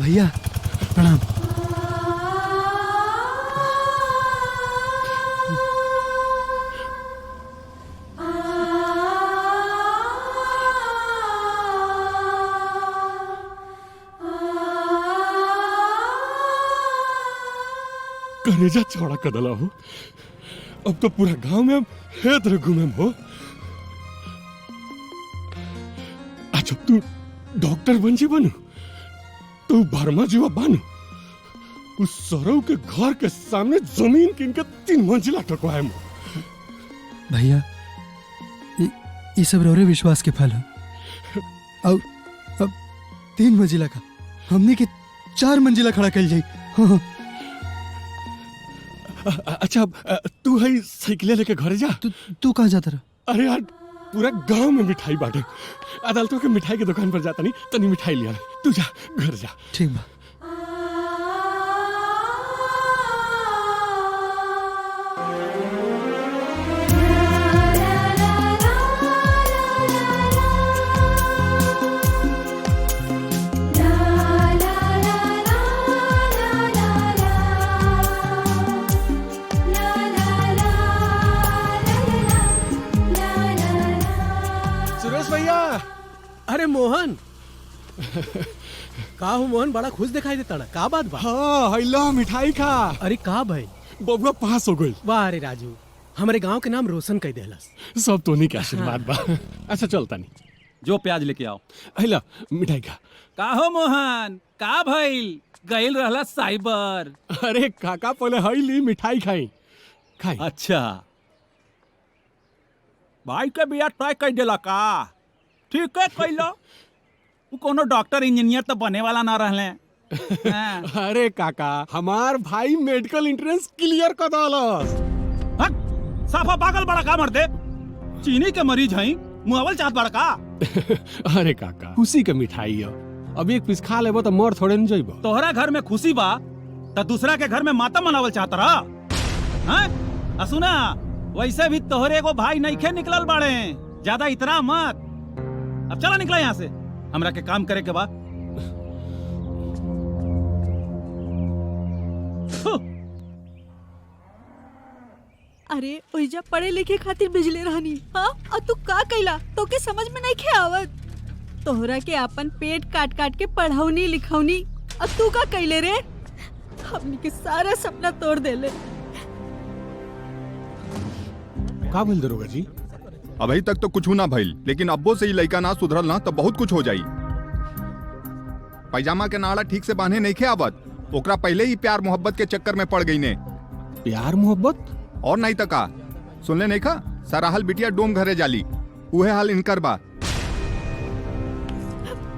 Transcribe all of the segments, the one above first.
भैया प्रणाम। करेजा चौड़ा कदला हो। अब तो पूरा गांव में हम हेतर घूमे हो। अच्छा तू डॉक्टर बन जी बनू तो वर्मा जीवा बनू उस सौरव के घर के सामने जमीन किन के 3 मंजिला ठकवाए मो। भैया ये सब रोरे विश्वास के फल है। और अब 3 मंजिला का हमने के 4 मंजिला खड़ा कर जाई। हाँ। अच्छा तू है साइकिल लेके घर जा। तू कहाँ जाता रहा? अरे यार पूरा गांव में मिठाई बांटे। अदालतों के मिठाई की दुकान पर जाता नहीं तनी मिठाई लिया। तू जा घर जा। ठीक बा। अरे मोहन का हो मोहन, बड़ा खुश दिखाई देता ना, का बात बा? हाँ हैलो मिठाई खा। अरे का भाई बबुआ पास हो गई। वाह रे राजू, हमारे गांव के नाम रोशन कर देलस। सब तो नहीं के आशीर्वाद बा। अच्छा चलता नहीं जो प्याज लेके आओ। हैलो मिठाई खा। का हो मोहन, का भइल? गइल रहला साइबर। अरे काका पहले हैली मिठाई खाई खाई। अच्छा भाई के बिया तय कर देला का? ठीक है कैलो। वो कोनो डॉक्टर इंजीनियर तो बने वाला ना रहले। अरे काका हमार भाई मेडिकल एंट्रेंस क्लियर कर दलस। साफा पागल बड़ा का मर्दे, चीनी के मरीज हई, मुआवल चाहत बड़ा का? अरे काका खुशी के मिठाई है, अब एक पीस खा लेबो तो मर थोड़े न जइबो। तोहरा घर में खुशी बा तो दूसरा के घर में मातम मनावल चाहत रहा। हैं सुना, वैसे भी तोहरे एगो भाई नइखे निकलल बाड़े, ज्यादा इतना मत। अब चला निकला यहाँ से, हमरा के काम करे के बाद। अरे ओइजा पढ़े लिखे खातिर भेजले रहनी। हाँ और तू का कैला? तो के समझ में नहीं खे आवत। तोहरा के अपन पेट काट काट के पढ़ाऊनी लिखाऊनी, और तू का कैले रे? हमनी के सारा सपना तोड़ देले। का बोल दरोगा जी? अभी तक तो कुछ ना भइल, लेकिन अब्बो से ही लड़का ना सुधरल ना तो बहुत कुछ हो जाई। पैजामा के नाड़ा ठीक से बांधे नहीं खे आवत, ओकरा पहले ही प्यार मोहब्बत के चक्कर में पड़ गई ने। प्यार मोहब्बत और नहीं तो का सुनले नहीं खा, सराहल बिटिया डोम घरे जाली, उहे हाल इनकर बा।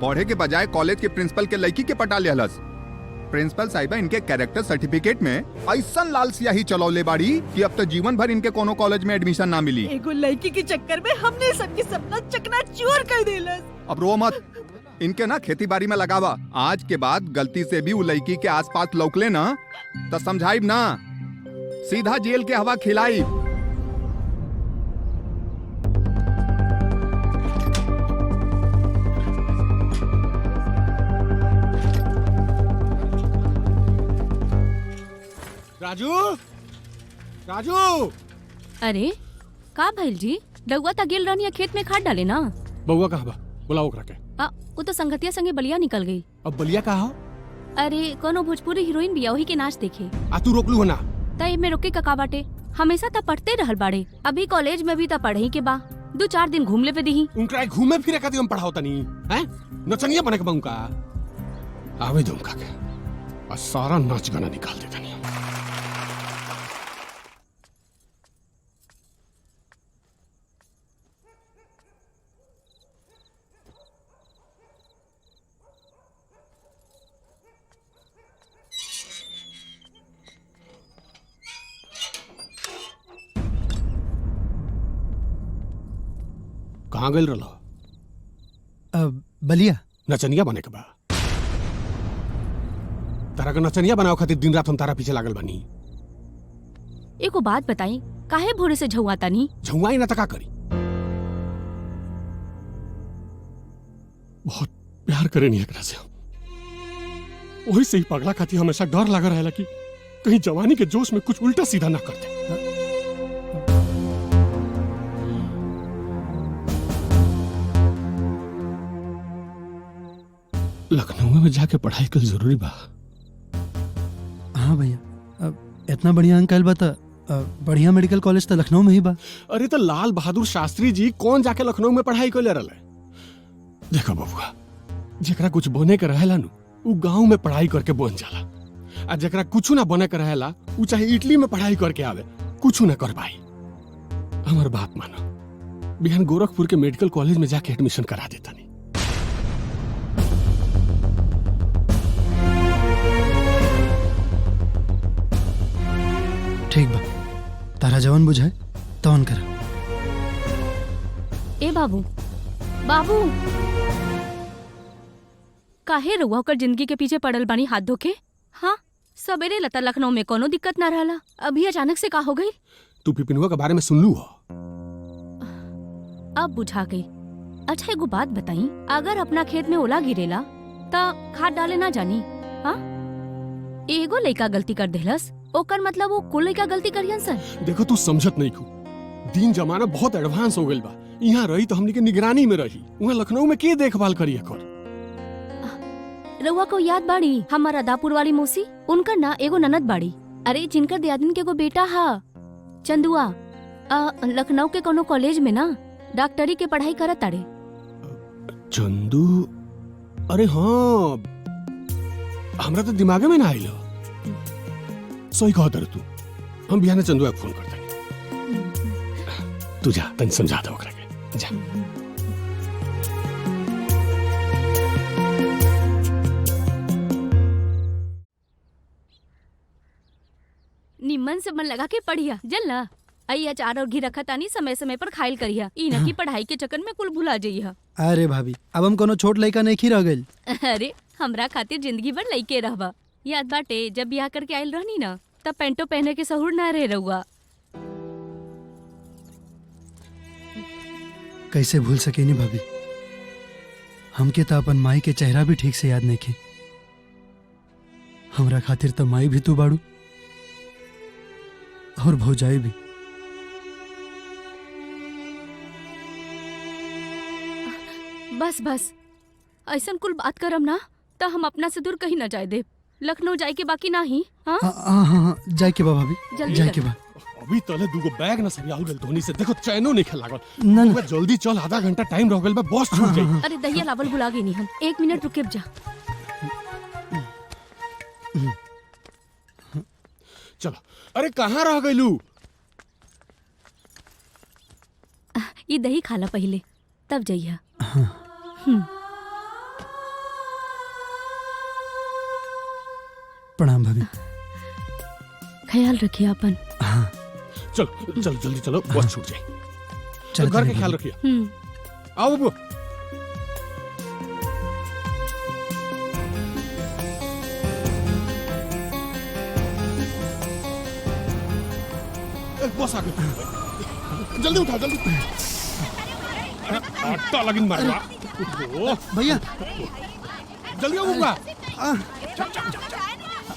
पढ़े के बजाय कॉलेज के प्रिंसिपल के लड़की के पटा लेहलस। प्रिंसिपल साहिबा इनके कैरेक्टर सर्टिफिकेट में ऐसा लाल स्याही चलौले बाड़ी कि अब तो जीवन भर इनके कोनो कॉलेज में एडमिशन ना मिली। एगो लड़की के चक्कर में हमने सबके सपना चकनाचूर कर देलस। अब रो मत, इनके ना खेती बाड़ी में लगावा। आज के बाद गलती से भी वो लड़की के आसपास लौकले ना तो समझाइब ना, सीधा जेल के हवा खिलाई। राजू राजू। अरे का भइल जी? डगुआ त गेल रहनी खेत में खाद डाले ना। बउआ कहाँ बा? बुलाओ ओकरा के। वो तो संगतिया संगे बलिया निकल गई। अब बलिया कहाँ हो? अरे कोनो भोजपुरी हीरोइन बिया, वही के नाच देखे। आ तू रोकलू हो ना? तय में रोके का बाटे, हमेशा त पढ़ते रहल बाड़े, अभी कॉलेज में भी त पढ़े ही के बा। 2-4 दिन घूम ले पे दही। उनका घूमे फिरे खातिर हम पढ़ाओ तनी हैं? नचनिया बने के बउका आवे दो उनका के और सारा नाच गाना निकाल दे तनी। कहाँ गइल रहो? बलिया नचनिया बने के बा। तारा के नचनिया बनाओ खातिर दिन रात हम तारा पीछे लागल बानी। एको बात बताई, काहे भोरे से झुआता नहीं? झुआई ना तका करी, बहुत प्यार करे नहीं एकरा से। वही से ही पगला खाती हमेशा डर लगा रहेला कि कहीं जवानी के जोश में कुछ उल्टा सीधा ना कर दे। लखनऊ में जाके पढ़ाई कर जरूरी बा। हाँ भैया, अब इतना बढ़िया अंक आइल बा त बढ़िया मेडिकल कॉलेज तो लखनऊ में ही बा। अरे तो लाल बहादुर शास्त्री जी कौन जाके लखनऊ में पढ़ाई कर ले रहा? देखो बबुआ, जेकरा कुछ बने के रहेला नु उ गांव में पढ़ाई करके बन जाला, आ जेकरा कुछ ना बने के रहेला उ चाहे इटली में पढ़ाई करके आवे, कुछ ना कर पाई। हमार बात मानो, बिहान गोरखपुर के मेडिकल कॉलेज में जाके एडमिशन करा देता नहीं। ठीक बा, तारा जवन बुझाए तवन कर। ए बाबू, बाबू काहे रउआ ओकर जिंदगी के पीछे पड़ल बानी हाथ धोके? हाँ, सवेरे लता लखनऊ में कोनो दिक्कत ना रहला, अभी अचानक से का हो गई? तू पिपिनुआ के बारे में सुन लू हो? अब बुझा गई। अच्छा एगो बात बताई, अगर अपना खेत में ओला गिरेला ता खाद डाले ना जानी? हाँ, एगो लइका गलती कर देहलस ओकर मतलब वो कुल लइका गलती करियन सन? देखो तू समझत नहीं खू, दिन जमाना बहुत एडवांस हो गइल बा। यहाँ रही तो हमनी के निगरानी में रही, वहाँ लखनऊ में के देखभाल करी कर? रउआ को याद बाड़ी हमारा दापुर वाली मौसी, उनकर ना एगो ननद बाड़ी। अरे जिनकर दियादिन के एगो बेटा हा चंदुआ, लखनऊ के कोनो कॉलेज में ना डॉक्टरी के पढ़ाई करत ताड़े। चंदू? अरे हाँ, हमरा तो दिमागे में ना आइल। सही कहा तर तू, हम बिहाने चंदुआ के फोन करते। तू जा तन समझा दो ओकरा के, जा। निम्मन से मन लगा के पढ़िया, जल ना। आई अचार और घी रखा तानी, समय समय पर खाइल करिया, ई ना की पढ़ाई के चक्कर में कुल भुला जाइया। अरे भाभी, अब हम कोनो छोट लड़का नहीं रह गइल। अरे हमरा खातिर जिंदगी भर लइके रहबा। याद बाटे जब ब्याह करके आइल रहनी ना, तब पेंटो पहने के सहूर ना रहे रहुआ। कैसे भूल सके नी भाभी, हमके तो अपन माई के चेहरा भी ठीक से याद नहीं खे। हमरा खातिर तो माई भी तू बाड़ू और भौजाई भी। बस बस, ऐसन कुल बात करम ना तो हम अपना से दूर कहीं ना जाए दे। लखनऊ जाए के बाकी ना ही। हाँ हाँ, जाए के बा भाभी, जल्दी जाए कर। के बा। अभी तले दूगो बैग ना सरियाल गइल धोनी से, देखो चैनो नहीं खेल लागल। ना ना, जल्दी चल, आधा घंटा टाइम रह गइल बा, बस छूट गई। अरे दहिया लावल भुला गई नहीं हम, 1 मिनट रुके जा। चलो, अरे कहाँ रह गइलू? ये दही खाला पहले, तब जइया। प्रणाम भाभी। ख्याल रखिए अपन। हाँ, चलो चलो जल्दी चलो, बस छूट जाए। चल घर के चलिए ख्याल भाभी। रखिए। आओ बबू। बस आ गए, जल्दी उठा जल्दी। अरे आटा लगिन मारवा। भैया जल्दी आओ बबुआ।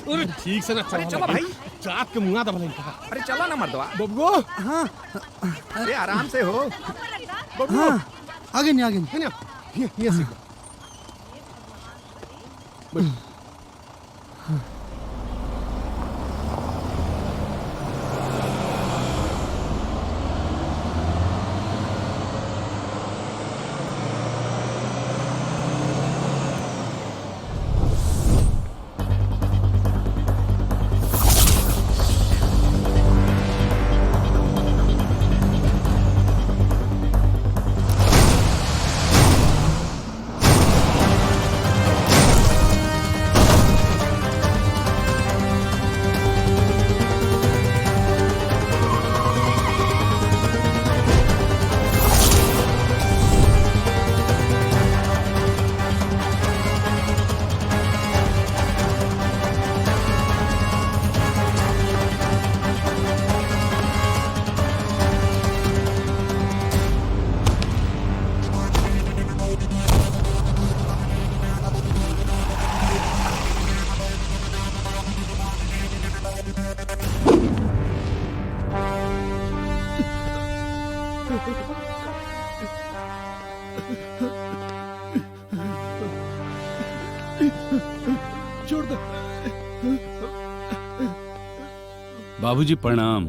अरे ठीक से ना चलो भाई, चाट के मुंगा दबले का। अरे चला ना मर्दवा। बबुआ, हाँ अरे आराम से हो। बबुआ, हाँ, आगे नहीं आगे नहीं। है ना, ये से। छोड़ दे। बाबूजी प्रणाम।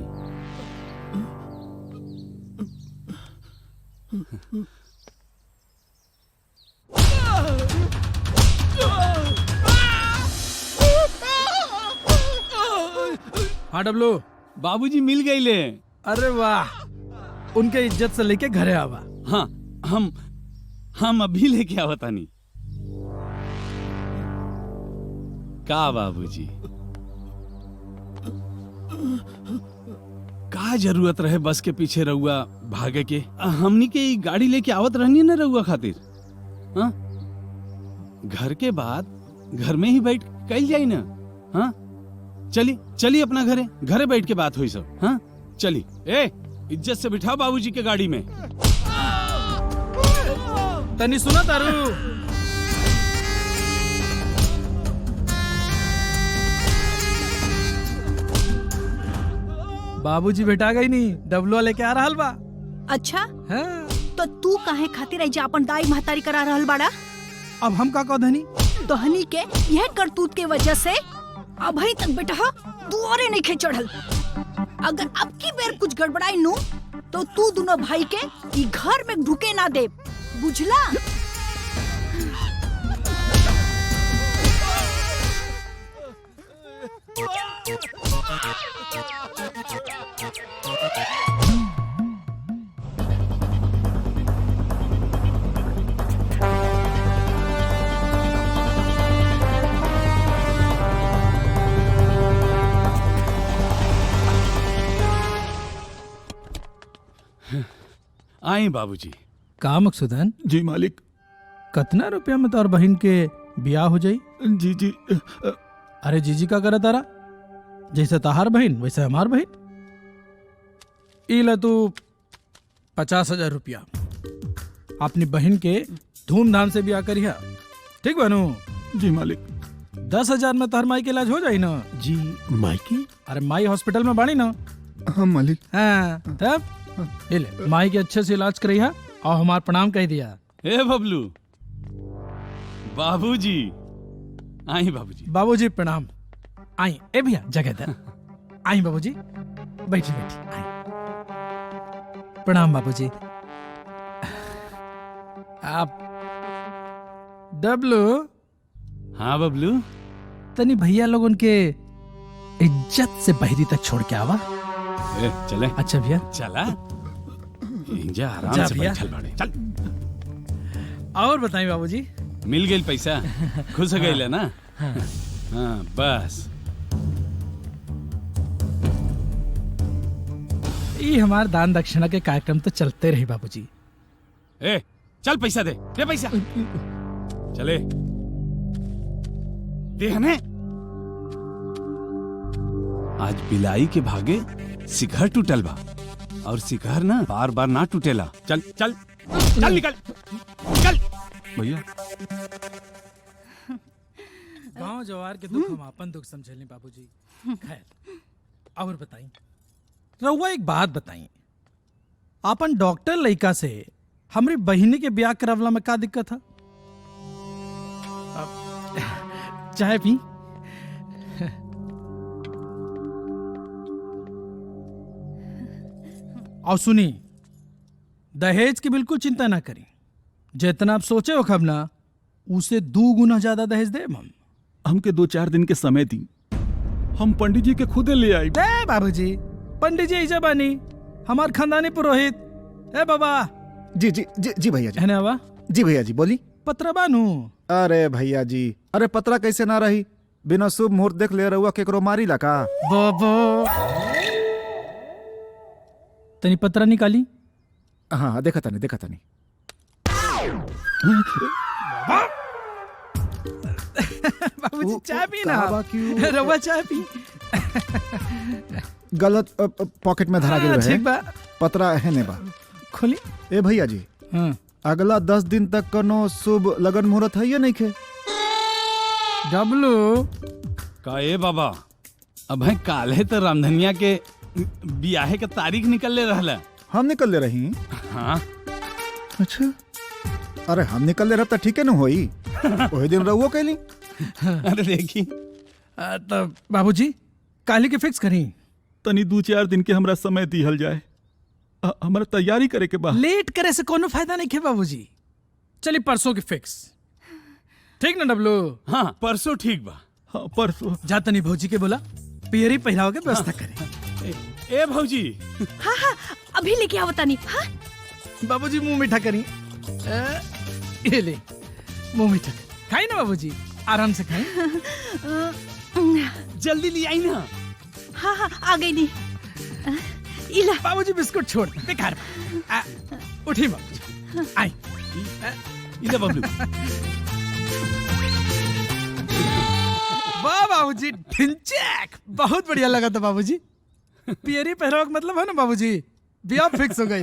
हाँ डब्लू। बाबूजी मिल गई ले। अरे वाह, उनके इज्जत से लेके घरे आवा। हाँ, हम अभी लेके आवतानी। का बाबूजी, का जरूरत रहे बस के पीछे रहुआ भागे के? हमनी के गाड़ी लेके आवत रहनी ना रहुआ खातिर। हाँ, घर के बाद घर में ही बैठ कल जाई ना। हाँ, चली अपना घरे बैठ के बात हुई सब। हाँ चली। ए, इज्जत से बिठाओ बाबूजी के गाड़ी में। तनी सुना तारू। बाबूजी बेटा गई नहीं, डब्लू लेके आ रहा बा। अच्छा, हाँ। तो तू काहे खातिर ऐजा अपन दाई महतारी करा रहल बाड़ा? अब हम का कह धनी? तोहनी के यह करतूत के वजह से अभी तक बेटा दुआरे नहीं चढ़ल। अगर अब की बेर कुछ गड़बड़ाई नू तो तू दोनों भाई के ई घर में ढुके ना दे, बुझला? आई बाबूजी। का मकसूदन? जी मालिक। कितना रुपया में तोर बहन के बियाह हो जाई? जी जी। अरे जीजी का करे तारा? जैसे तहार बहन वैसे हमार बहन। इला तू 50,000 रुपया अपनी बहन के धूमधाम से बियाह करिया, ठीक बनू? जी मालिक। 10,000 में तोहर माई के इलाज हो जाई ना? जी माइकी। अरे माई हॉस्पिटल में बाड़ी ना? हाँ मालिक। हाँ, तब ये ले माई के अच्छे से इलाज करिया और हमार प्रणाम कह दिया। ए बबलू, बाबूजी। आई बाबूजी। बाबूजी प्रणाम। आई ए भैया जगह दे। आई बाबूजी, बैठी आई। प्रणाम बाबूजी। आप डब्लू। हाँ बबलू। तनी भैया लोग उनके इज्जत से बहरी तक छोड़ के आवा। ए, चले। अच्छा भैया चला। इंजा आराम जा से भैया। बैठल बाड़े। चल। और बताइए बाबूजी। मिल गई पैसा, खुश हो गई ना? हाँ बस। ये हमारे दान दक्षिणा के कार्यक्रम तो चलते रहे बाबूजी। ए, चल पैसा दे पैसा। चले देहने। आज बिलाई के भागे शिखर टूटल बा, और शिखर ना बार बार ना टूटेला। चल चल चल, निकल निकल भैया। गांव जवार के दुख हम अपन दुख समझेली बाबूजी। खैर, और बताई रउआ एक बात बताई, अपन डॉक्टर लड़का से हमरी बहिनी के ब्याह करावला में का दिक्कत था? चाय पी। और सुनी, दहेज की बिल्कुल चिंता ना करी। जितना आप सोचे हो खबना, उसे 2 गुना ज्यादा दहेज दे हम। हमके 2-4 दिन के समय दी, हम पंडित जी के खुदे ले आई। ए बाबूजी, पंडित जी इजा बानी, हमार खानदानी पुरोहित। ए बाबा। जी जी जी जी भैया जी। है ना बा? जी भैया जी बोली। पत्रा बानू। अरे भैया जी, अरे पतरा कैसे ना रही? बिना शुभ मुहूर्त देख ले रहुआ केकरो मारी ला का? बाबा तनी पत्रा निकाली। हाँ देखा तानी देखा तानी। बाबूजी चाय पी ना। कहवा क्यों? रवा चाय पी। गलत पॉकेट में धरा गया ठीक है। बा, पतरा है ने बा। खोली। ए भैया जी, हाँ। अगला 10 दिन तक कनो शुभ लगन मुहूर्त है या नहीं खे? डब्लू। का ए बाबा, अब है काले तो रामधनिया के बियाहे के तारीख निकल ले रहला। हम निकल ले रही। हाँ। अच्छा, अरे हम निकल ले रहा ठीक है न होई वही दिन रहुओ कैली। अरे देखी तो बाबूजी काली के फिक्स करी। तनी 2-4 दिन के हमरा समय दिहल जाए, हमरा तैयारी करे के बा। लेट करे से कोनो फायदा नहीं है बाबूजी। चलिए परसों की फिक्स, ठीक ना डब्लू? हाँ परसों ठीक बा। हाँ परसों जा तनी भौजी के बोला पियरी पहनाओ के व्यवस्था करे। ए भौजी हाँ हाँ अभी लेके आओ तानी। हाँ बाबूजी मुंह मीठा करी। ये ले मुंह मीठा खाई ना बाबूजी, आराम से खाई। जल्दी ले आई ना। हाँ हाँ आ गई नहीं। इला बाबूजी बिस्कुट छोड़ बेकार। उठी बाबूजी आई। इधर बबलू। वाह बाबूजी ढिंचैक, बहुत बढ़िया लगा था बाबूजी। पियरी पहराव का मतलब है ना बाबूजी, ब्याह फिक्स हो गई।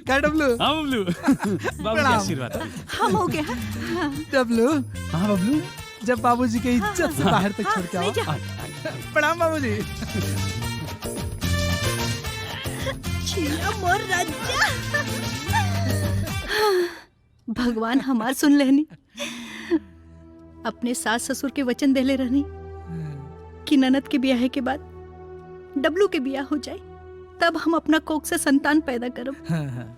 क्या डब्लू? हाँ बबलू। बाबू के आशीर्वाद। हम हो गया। हाँ डब्लू? हाँ बबलू, जब बाबूजी के इज्जत से बाहर तक छोड़ के आओ। प्रणाम बाबूजी। छिया मोर राजा। भगवान हमार सुन लेनी। अपने सास ससुर के वचन देले रहनी कि ननद के ब्याह के बाद डब्लू के ब्याह हो जाए, तब हम अपना कोख से संतान पैदा करब। हाँ, हाँ।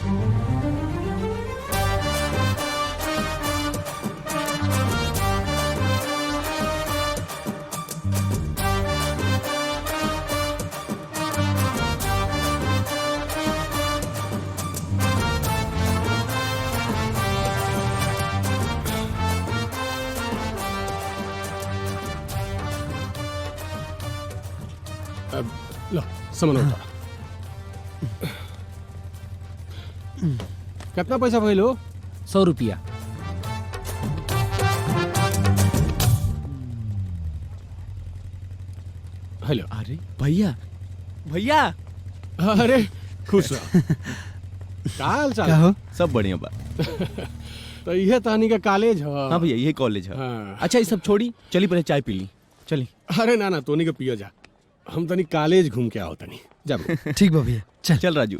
लो सामान उतार। कितना पैसा भइल हो? 100 रुपया। हेलो। अरे भैया भैया। अरे खुश रहो। का हाल चाल? क्या हो? सब बढ़िया बा। तो यह तानी का कॉलेज है? हाँ भैया ये कॉलेज है। हाँ। अच्छा ये सब छोड़ी, चली पहले चाय पी ली। चली। अरे ना ना तोनी का पियो जा, हम तनी कॉलेज घूम के आओ तनी। जा बे। ठीक बा भैया चल। चल राजू।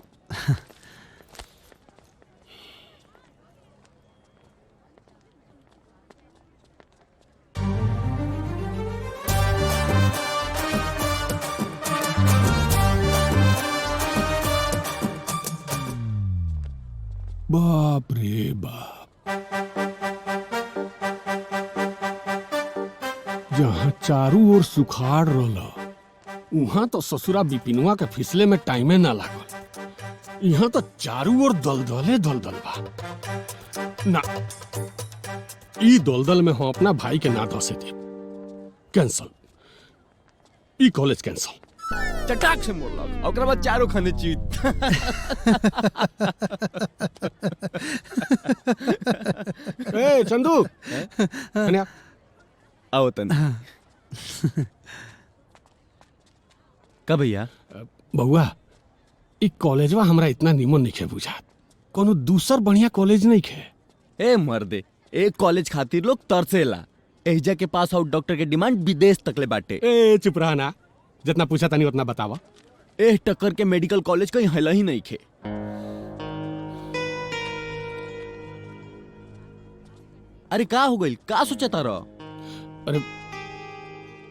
बाप रे बाप, जहाँ चारू ओर सुखाड़ रोला वहां तो ससुरा बिपिनुआ के फिसले में टाइमे ना लागल। यहाँ तो चारू ओर दलदले दलदल बा। ना ई दलदल में हम अपना भाई के ना धसे दे। कैंसल, ई कॉलेज कैंसल। चटाक से मोड़ लग, और बाद चारों खाने चीत। ए चंदू कन्या आओ तन। का भैया? बउआ ई कॉलेजवा हमरा इतना निमन नहीं बुझात, कोनो दूसर बढ़िया कॉलेज नहीं खे। ए मर्दे, एक कॉलेज खातिर लोग तरसेला। एहिजा के पास आउट डॉक्टर के डिमांड विदेश तकले बाटे। ए चुप रहा ना, जितना पूछा तनी उतना बतावा। एह टक्कर के मेडिकल कॉलेज कहीं हला ही नहीं खे। अरे का हो गइल? का सोचता रह? अरे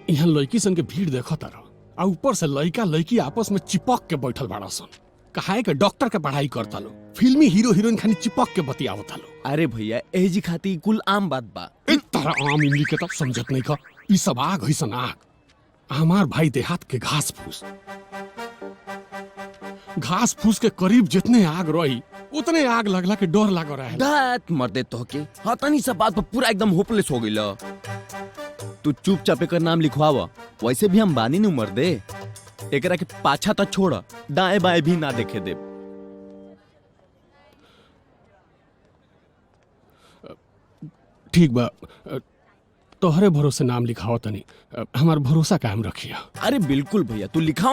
यहाँ लड़की सन के भीड़ देखो तारो, आ ऊपर से लड़का लड़की आपस में चिपक के बैठल बाड़ा सन। कहाए के डॉक्टर के पढ़ाई करता लो, फिल्मी हीरो हीरोइन खानी चिपक के बतियावता लो। अरे भैया एही खातिर कुल आम बात बा। ए तारा आम इमली के तब समझत नहीं का, ई सब आग है सन आग। हमार भाई देहात के घास फूस के करीब जितने आग रही उतने आग लगला के डर लग रहा है। दात मर्दे तो के हतनी सब बात पर पूरा एकदम होपलेस हो गइल। तू चुपचाप एकर नाम लिखवावा, वैसे भी हम बानी नु मर्दे। एकरा के पाछा तो छोड़, दाएं बाएं भी ना देखे दे। ठीक बा, तोहरे भरोसे नाम लिखाओ तनी, हमार भरोसा कायम रखिया। अरे बिल्कुल भैया, तू लिखा